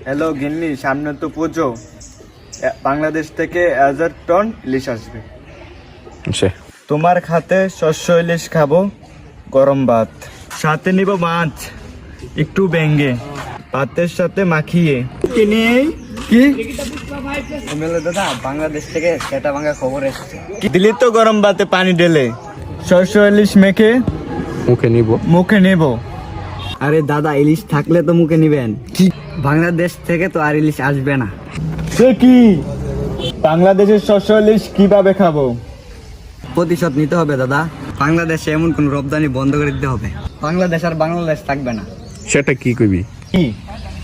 Hello গিন্নি, সামনে তো পুজো, বাংলাদেশ থেকে 1000 টন ইলিশ আসবে। তোমার খাতে শস্য ইলিশ খাবো, গরম ভাত সাথে নিব, মাছ একটু ভেঙ্গে ভাতের সাথে মাখিয়ে কিনে। কি দাদা, বাংলাদেশ থেকে সেটা ভাঙা খবর এসেছে। দিলি তো গরম ভাতে পানি ঢেলে শস্য ইলিশ মেখে মুখে নেব। আরে দাদা, ইলিশ থাকলে তো মুখে নিবেন। কি বাংলাদেশ থেকে তো আর ইলিশ আসবে না। সে কি, বাংলাদেশের শস্য ইলিশ কিভাবে খাবো? প্রতিশোধ নিতে হবে দাদা। বাংলাদেশে এমন কোন রপ্তানি বন্ধ করে দিতে হবে। বাংলাদেশ আর বাংলাদেশ থাকবে না। সেটা কি কইবি? কি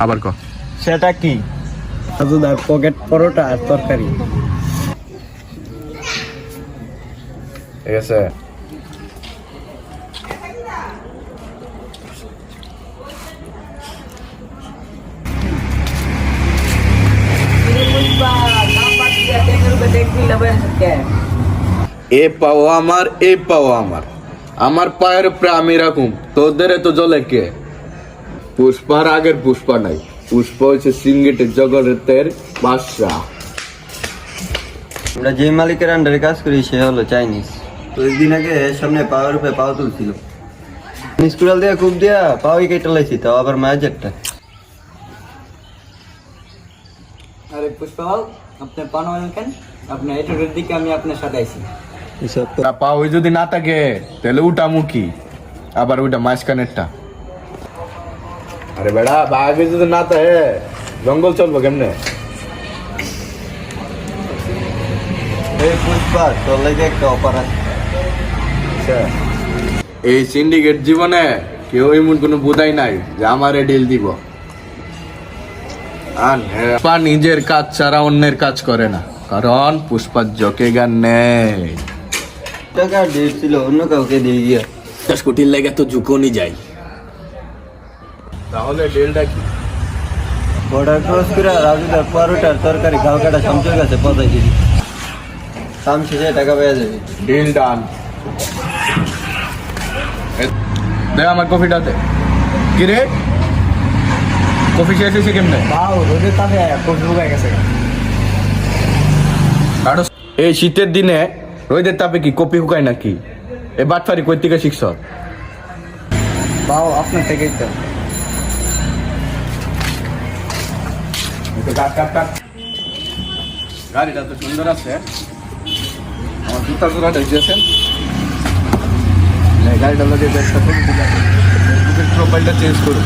আবার ক। সেটা কি? দাদুদার পকেট পরোটা আর তরকারি। ঠিক আছে। এ পাও আমার, এ পাও আমার, আমার পায়ের উপরে আমি রাখুম, তোদের তো জলে কে? পুষ্পার আগের পুষ্পা নাই, পুষ্পা হচ্ছে সিঙ্গেটের জগতের বাদশা। আমরা যে মালিকের আন্ডারে কাজ করি সে হলো চাইনিজ। কয়েকদিন আগে সামনে পাওয়ার উপরে পাওয়া তুলছিল, স্কুল দিয়ে খুব দিয়া পাওয়াই কেটে লাইছি, তাও আবার মায়ের একটা। আরে পুষ্পা, আপনি পান কেন? আপনার এটুকুর দিকে আমি আপনার সাথে আইছি। পাও যদি না থাকে তাহলে উঠা মুখি, আবার ওইটা মাঝখানেরটা। আরে বেড়া, বাঘে যদি না থাকে জঙ্গল চলবো কেমনে? এই পুষ্পা, তোর লাগে একটা অফার আছে। এই সিন্ডিকেট জীবনে কেউ এমন কোনো বোধাই নাই যে আমারে ডিল দিব। পুষ্পা নিজের কাজ ছাড়া অন্যের কাজ করে না, কারণ পুষ্পার জকে গান নেই। টাকা ডিল ছিল, অন্য কাউকে দিয়ে গিয়া 10 কোটির লেগে তো ঝুঁকনি যাই। তাহলে ডিলটা কি? বর্ডার ক্রস করে রাজুদার পরোটার তরকারি কালকাটা শামসুর কাছে পৌঁছাই দিবি। কাম শেষে টাকা পেয়ে যাবি। Deal done. দে আমার কফিটা দে। কি রে, কফি শেষ হয়েছে কেমনে? রোদের তাপে কফি শুকায় গেছে। এই শীতের দিনে রোদের তাপে কি কপি শুকায় নাকি? এ বাটফারি কই থেকে শিখছ? বাও, আপনার থেকেই তো। গাড়িটা তো সুন্দর আছে, আমার জুতার জোড়াটা দিয়েছেন। গাড়িটা লাগে প্রোফাইলটা চেঞ্জ করুন।